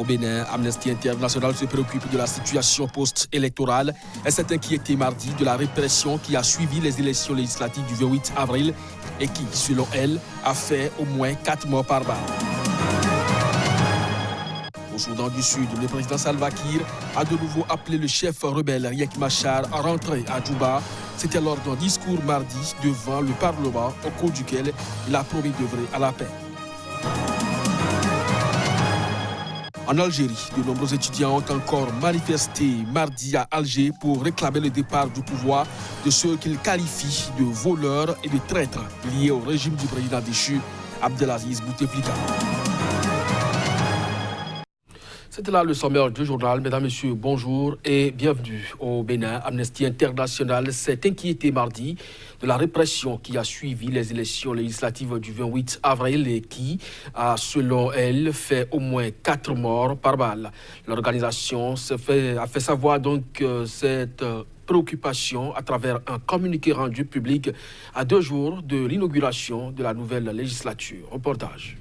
Au Bénin, Amnesty International se préoccupe de la situation post-électorale. Elle s'est inquiétée mardi de la répression qui a suivi les élections législatives du 28 avril et qui, selon elle, a fait au moins 4 morts par balle. Au Soudan du Sud, le président Salva Kiir a de nouveau appelé le chef rebelle Riek Machar à rentrer à Djouba. C'était lors d'un discours mardi devant le Parlement au cours duquel il a promis d'œuvrer à la paix. En Algérie, de nombreux étudiants ont encore manifesté mardi à Alger pour réclamer le départ du pouvoir de ceux qu'ils qualifient de voleurs et de traîtres liés au régime du président déchu Abdelaziz Bouteflika. C'était là le sommaire du journal. Mesdames, Messieurs, bonjour et bienvenue au Bénin. Amnesty International s'est inquiété mardi de la répression qui a suivi les élections législatives du 28 avril et qui a, selon elle, fait au moins 4 morts par balle. L'organisation a fait savoir donc cette préoccupation à travers un communiqué rendu public à 2 jours de l'inauguration de la nouvelle législature. Reportage.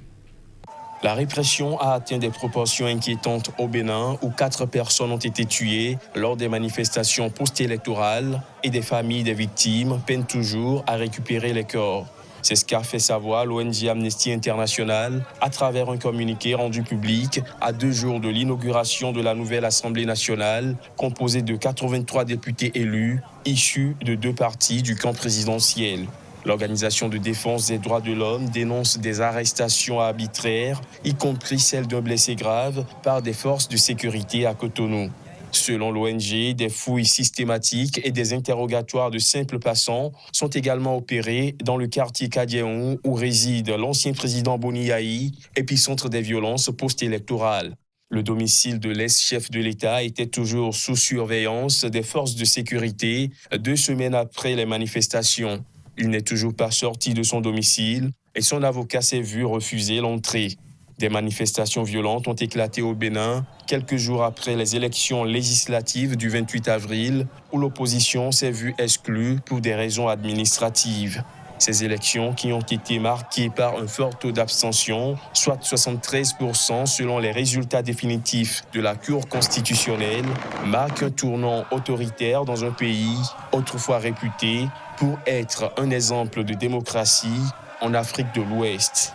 La répression a atteint des proportions inquiétantes au Bénin où 4 personnes ont été tuées lors des manifestations post-électorales et des familles des victimes peinent toujours à récupérer les corps. C'est ce qu'a fait savoir l'ONG Amnesty International à travers un communiqué rendu public à 2 jours de l'inauguration de la nouvelle Assemblée nationale composée de 83 députés élus issus de 2 partis du camp présidentiel. L'Organisation de défense des droits de l'homme dénonce des arrestations arbitraires, y compris celles d'un blessé grave, par des forces de sécurité à Cotonou. Selon l'ONG, des fouilles systématiques et des interrogatoires de simples passants sont également opérés dans le quartier Kadiaou où réside l'ancien président Boni Yahi, épicentre des violences post-électorales. Le domicile de l'ex-chef de l'État était toujours sous surveillance des forces de sécurité 2 semaines après les manifestations. Il n'est toujours pas sorti de son domicile et son avocat s'est vu refuser l'entrée. Des manifestations violentes ont éclaté au Bénin quelques jours après les élections législatives du 28 avril où l'opposition s'est vue exclue pour des raisons administratives. Ces élections qui ont été marquées par un fort taux d'abstention, soit 73% selon les résultats définitifs de la Cour constitutionnelle, marquent un tournant autoritaire dans un pays autrefois réputé pour être un exemple de démocratie en Afrique de l'Ouest.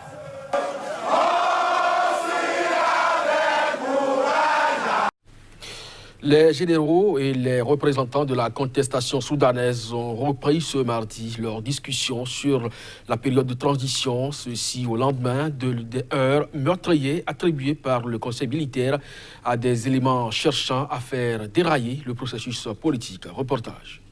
Les généraux et les représentants de la contestation soudanaise ont repris ce mardi leur discussion sur la période de transition, ceci au lendemain des heurts meurtriers attribués par le Conseil militaire à des éléments cherchant à faire dérailler le processus politique. Reportage.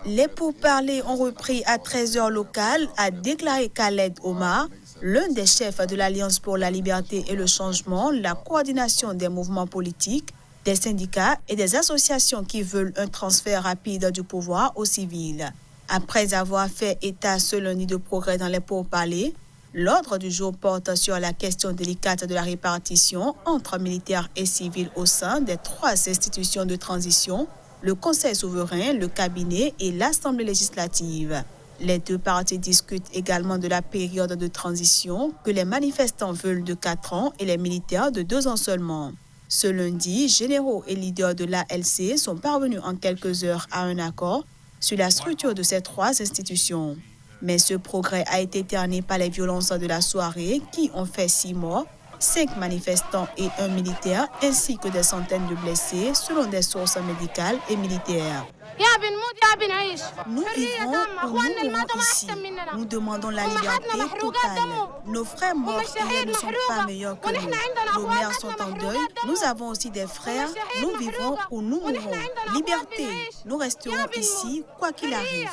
Les pourparlers ont repris à 13h locales, a déclaré Khaled Omar, l'un des chefs de l'Alliance pour la liberté et le changement, la coordination des mouvements politiques, des syndicats et des associations qui veulent un transfert rapide du pouvoir aux civils. Après avoir fait état ce lundi de progrès dans les pourparlers, l'ordre du jour porte sur la question délicate de la répartition entre militaires et civils au sein des 3 institutions de transition, le Conseil souverain, le cabinet et l'Assemblée législative. Les 2 parties discutent également de la période de transition que les manifestants veulent de 4 ans et les militaires de 2 ans seulement. Ce lundi, généraux et leaders de l'ALC sont parvenus en quelques heures à un accord sur la structure de ces 3 institutions. Mais ce progrès a été terni par les violences de la soirée qui ont fait 6 morts, 5 manifestants et 1 militaire, ainsi que des centaines de blessés selon des sources médicales et militaires. Nous vivons ou nous mourons ici. Nous demandons la liberté totale. Nos frères morts hier ne sont pas meilleurs que nous. Nos mères sont en deuil. Nous avons aussi des frères. Nous vivons ou nous mourrons. Liberté. Nous resterons ici, quoi qu'il arrive.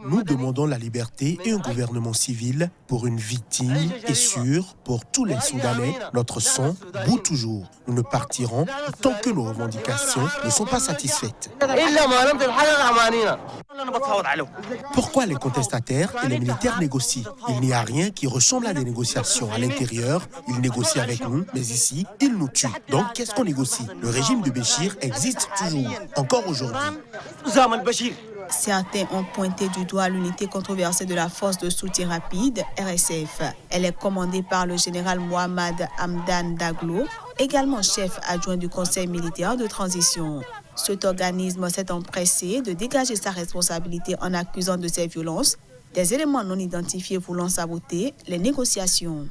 Nous demandons la liberté et un gouvernement civil pour une vie digne et sûre pour tous les Soudanais. Notre sang bout toujours. Nous ne partirons tant que nos revendications ne sont pas satisfaites. Pourquoi les contestataires et les militaires négocient? Il n'y a rien qui ressemble à des négociations. À l'intérieur, ils négocient avec nous, mais ici, ils nous tuent. Donc, qu'est-ce qu'on négocie? Le régime de Béchir existe toujours, encore aujourd'hui. Certains ont pointé du doigt l'unité controversée de la force de soutien rapide, RSF. Elle est commandée par le général Mohamed Hamdan Daglo, également chef adjoint du Conseil militaire de transition. Cet organisme s'est empressé de dégager sa responsabilité en accusant de ces violences des éléments non identifiés voulant saboter les négociations.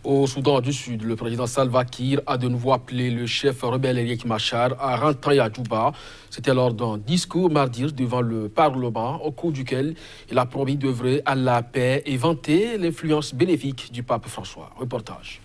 Au Soudan du Sud, le président Salva Kiir a de nouveau appelé le chef rebelle Riek Machar à rentrer à Djouba. C'était lors d'un discours mardi devant le Parlement, au cours duquel il a promis d'œuvrer à la paix et vanter l'influence bénéfique du pape François. Reportage.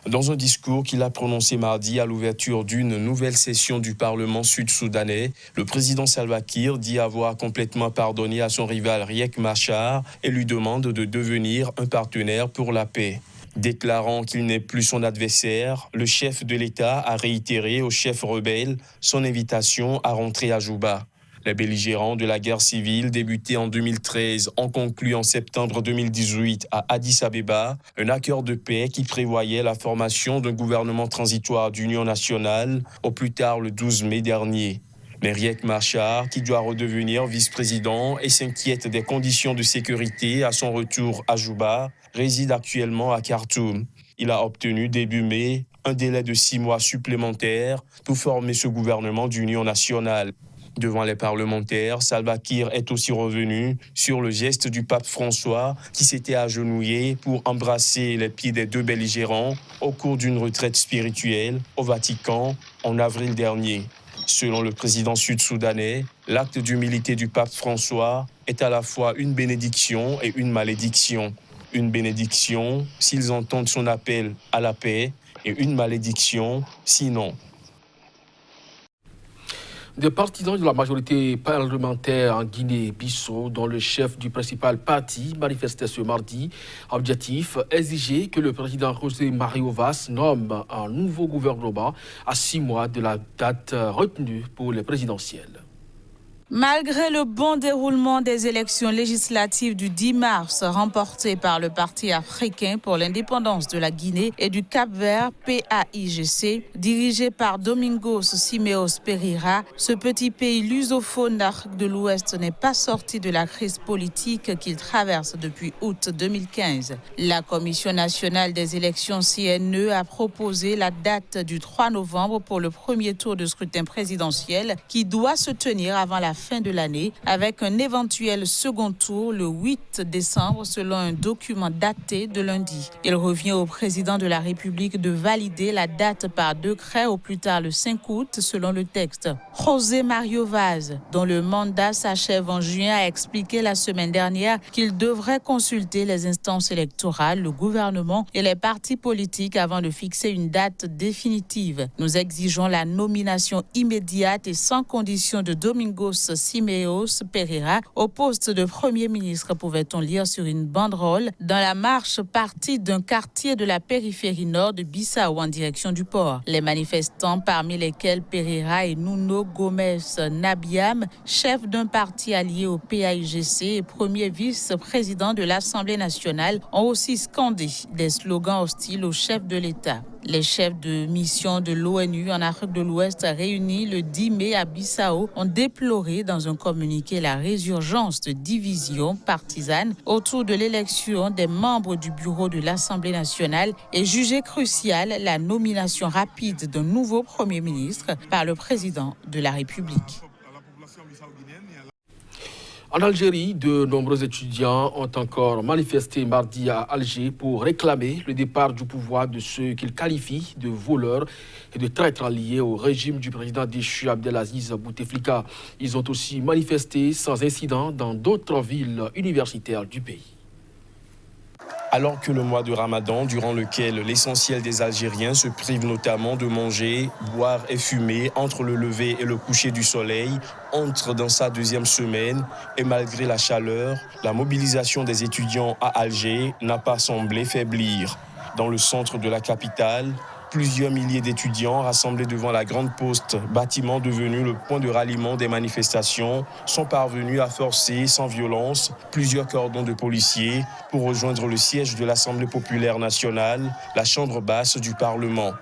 Dans un discours qu'il a prononcé mardi à l'ouverture d'une nouvelle session du Parlement sud-soudanais, le président Salva Kiir dit avoir complètement pardonné à son rival Riek Machar et lui demande de devenir un partenaire pour la paix. Déclarant qu'il n'est plus son adversaire, le chef de l'État a réitéré au chef rebelle son invitation à rentrer à Djouba. Les belligérants de la guerre civile débutée en 2013 ont conclu en septembre 2018 à Addis Abeba un accord de paix qui prévoyait la formation d'un gouvernement transitoire d'union nationale au plus tard le 12 mai dernier. Mais Riek Machar, qui doit redevenir vice-président et s'inquiète des conditions de sécurité à son retour à Djouba, réside actuellement à Khartoum. Il a obtenu début mai un délai de 6 mois supplémentaires pour former ce gouvernement d'union nationale. Devant les parlementaires, Salva Kiir est aussi revenu sur le geste du pape François qui s'était agenouillé pour embrasser les pieds des deux belligérants au cours d'une retraite spirituelle au Vatican en avril dernier. Selon le président sud-soudanais, l'acte d'humilité du pape François est à la fois une bénédiction et une malédiction. Une bénédiction s'ils entendent son appel à la paix et une malédiction sinon. Des partisans de la majorité parlementaire en Guinée-Bissau, dont le chef du principal parti manifestait ce mardi, objectif exiger que le président José Mario Vaz nomme un nouveau gouvernement à 6 mois de la date retenue pour les présidentielles. Malgré le bon déroulement des élections législatives du 10 mars remportées par le Parti africain pour l'indépendance de la Guinée et du Cap-Vert, PAIGC, dirigé par Domingos Simeos Pereira, ce petit pays lusophone d'Afrique de l'Ouest n'est pas sorti de la crise politique qu'il traverse depuis août 2015. La Commission nationale des élections CNE a proposé la date du 3 novembre pour le premier tour de scrutin présidentiel qui doit se tenir avant la fin de l'année, avec un éventuel second tour le 8 décembre selon un document daté de lundi. Il revient au président de la République de valider la date par décret au plus tard le 5 août selon le texte. José Mario Vaz, dont le mandat s'achève en juin, a expliqué la semaine dernière qu'il devrait consulter les instances électorales, le gouvernement et les partis politiques avant de fixer une date définitive. Nous exigeons la nomination immédiate et sans condition de Domingos Simeos Pereira au poste de Premier ministre, pouvait-on lire sur une banderole dans la marche partie d'un quartier de la périphérie nord de Bissau en direction du port. Les manifestants, parmi lesquels Pereira et Nuno Gomes Nabiam, chef d'un parti allié au PAIGC et premier vice-président de l'Assemblée nationale, ont aussi scandé des slogans hostiles au chef de l'État. Les chefs de mission de l'ONU en Afrique de l'Ouest réunis le 10 mai à Bissau ont déploré dans un communiqué la résurgence de divisions partisanes autour de l'élection des membres du bureau de l'Assemblée nationale et jugé cruciale la nomination rapide d'un nouveau Premier ministre par le président de la République. En Algérie, de nombreux étudiants ont encore manifesté mardi à Alger pour réclamer le départ du pouvoir de ceux qu'ils qualifient de voleurs et de traîtres liés au régime du président déchu Abdelaziz Bouteflika. Ils ont aussi manifesté sans incident dans d'autres villes universitaires du pays. Alors que le mois de Ramadan, durant lequel l'essentiel des Algériens se privent notamment de manger, boire et fumer entre le lever et le coucher du soleil, entre dans sa deuxième semaine et malgré la chaleur, la mobilisation des étudiants à Alger n'a pas semblé faiblir. Dans le centre de la capitale, plusieurs milliers d'étudiants rassemblés devant la Grande Poste, bâtiment devenu le point de ralliement des manifestations, sont parvenus à forcer sans violence plusieurs cordons de policiers pour rejoindre le siège de l'Assemblée populaire nationale, la chambre basse du Parlement.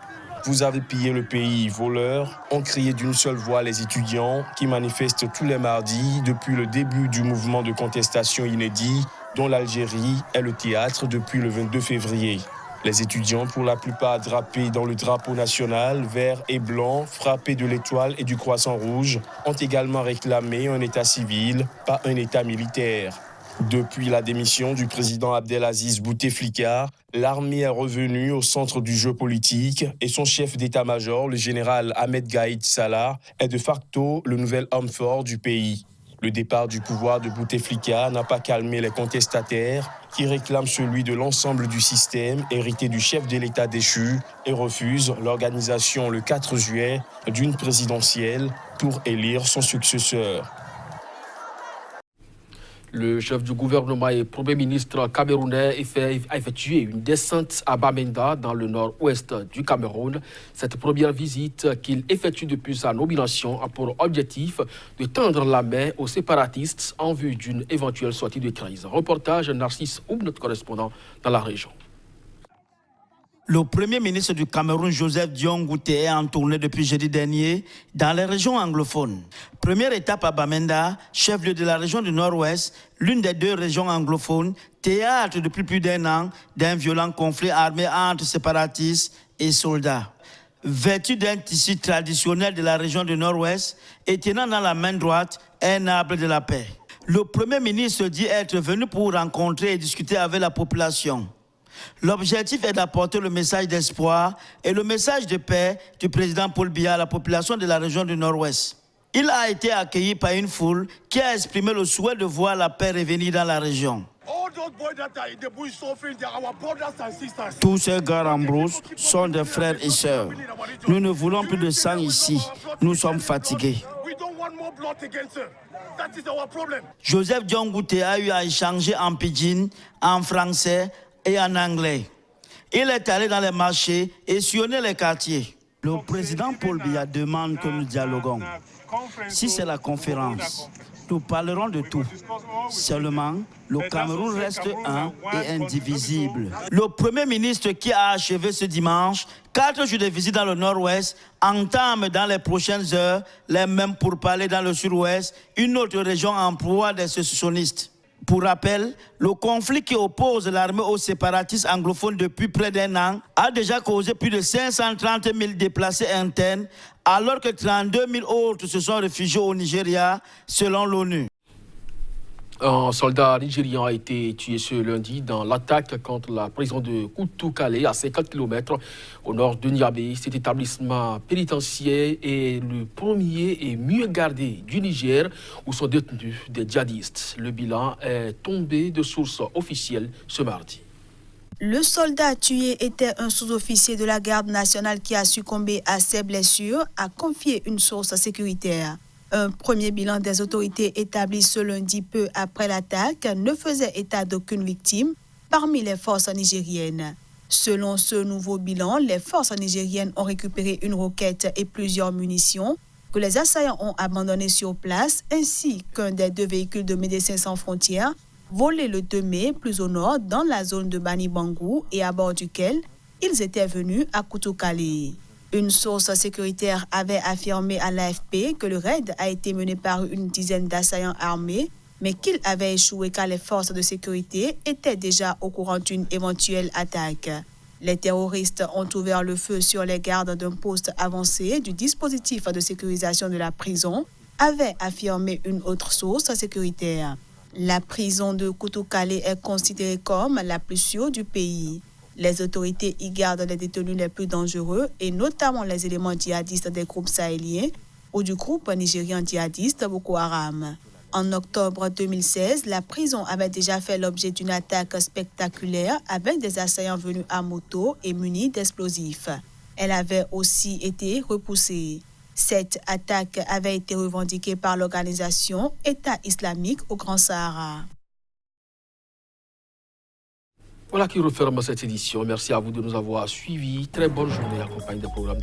Vous avez pillé le pays, voleurs, ont crié d'une seule voix les étudiants qui manifestent tous les mardis depuis le début du mouvement de contestation inédit dont l'Algérie est le théâtre depuis le 22 février. Les étudiants, pour la plupart drapés dans le drapeau national, vert et blanc, frappés de l'étoile et du croissant rouge, ont également réclamé un état civil, pas un état militaire. Depuis la démission du président Abdelaziz Bouteflika, l'armée est revenue au centre du jeu politique et son chef d'état-major, le général Ahmed Gaïd Salah, est de facto le nouvel homme fort du pays. Le départ du pouvoir de Bouteflika n'a pas calmé les contestataires qui réclament celui de l'ensemble du système hérité du chef de l'État déchu et refusent l'organisation le 4 juillet d'une présidentielle pour élire son successeur. Le chef du gouvernement et premier ministre camerounais a effectué une descente à Bamenda, dans le nord-ouest du Cameroun. Cette première visite qu'il effectue depuis sa nomination a pour objectif de tendre la main aux séparatistes en vue d'une éventuelle sortie de crise. Reportage Narcisse Oub, notre correspondant dans la région. Le Premier ministre du Cameroun, Joseph Dion-Ngouté, est en tournée depuis jeudi dernier dans les régions anglophones. Première étape à Bamenda, chef-lieu de la région du Nord-Ouest, l'une des deux régions anglophones, théâtre depuis plus d'un an d'un violent conflit armé entre séparatistes et soldats. Vêtu d'un tissu traditionnel de la région du Nord-Ouest et tenant dans la main droite un arbre de la paix. Le Premier ministre dit être venu pour rencontrer et discuter avec la population. L'objectif est d'apporter le message d'espoir et le message de paix du président Paul Biya à la population de la région du Nord-Ouest. Il a été accueilli par une foule qui a exprimé le souhait de voir la paix revenir dans la région. Tous ces gars en brousse sont des frères et sœurs. Nous ne voulons plus de sang ici. Nous sommes fatigués. Joseph Dion-Ngouté a eu à échanger en pidgin, en français et en anglais. Il est allé dans les marchés et sillonner les quartiers. Le président Paul Biya demande que nous dialoguons. Si c'est la conférence, nous parlerons de tout. Seulement, le Cameroun reste un et indivisible. Le Premier ministre qui a achevé ce dimanche 4 jours de visite dans le Nord-Ouest entame dans les prochaines heures les mêmes pourparlers dans le Sud-Ouest, une autre région en proie des sécessionnistes. Pour rappel, le conflit qui oppose l'armée aux séparatistes anglophones depuis près d'un an a déjà causé plus de 530 000 déplacés internes, alors que 32 000 autres se sont réfugiés au Nigeria, selon l'ONU. Un soldat nigérian a été tué ce lundi dans l'attaque contre la prison de Koutoukale, à 50 km au nord de Niamey. Cet établissement pénitentiaire est le premier et mieux gardé du Niger où sont détenus des djihadistes. Le bilan est tombé de sources officielles ce mardi. Le soldat tué était un sous-officier de la garde nationale qui a succombé à ses blessures, a confié une source sécuritaire. Un premier bilan des autorités établi ce lundi peu après l'attaque ne faisait état d'aucune victime parmi les forces nigériennes. Selon ce nouveau bilan, les forces nigériennes ont récupéré une roquette et plusieurs munitions que les assaillants ont abandonnées sur place, ainsi qu'un des 2 véhicules de Médecins sans frontières volés le 2 mai plus au nord dans la zone de Bani Bangou et à bord duquel ils étaient venus à Koutoukale. Une source sécuritaire avait affirmé à l'AFP que le raid a été mené par une dizaine d'assaillants armés, mais qu'il avait échoué car les forces de sécurité étaient déjà au courant d'une éventuelle attaque. Les terroristes ont ouvert le feu sur les gardes d'un poste avancé du dispositif de sécurisation de la prison, avait affirmé une autre source sécuritaire. La prison de Koutoukale est considérée comme la plus sûre du pays. Les autorités y gardent les détenus les plus dangereux et notamment les éléments djihadistes des groupes sahéliens ou du groupe nigérien djihadiste Boko Haram. En octobre 2016, la prison avait déjà fait l'objet d'une attaque spectaculaire avec des assaillants venus à moto et munis d'explosifs. Elle avait aussi été repoussée. Cette attaque avait été revendiquée par l'organisation État islamique au Grand Sahara. Voilà qui referme cette édition. Merci à vous de nous avoir suivis. Très bonne journée, accompagnée des programmes.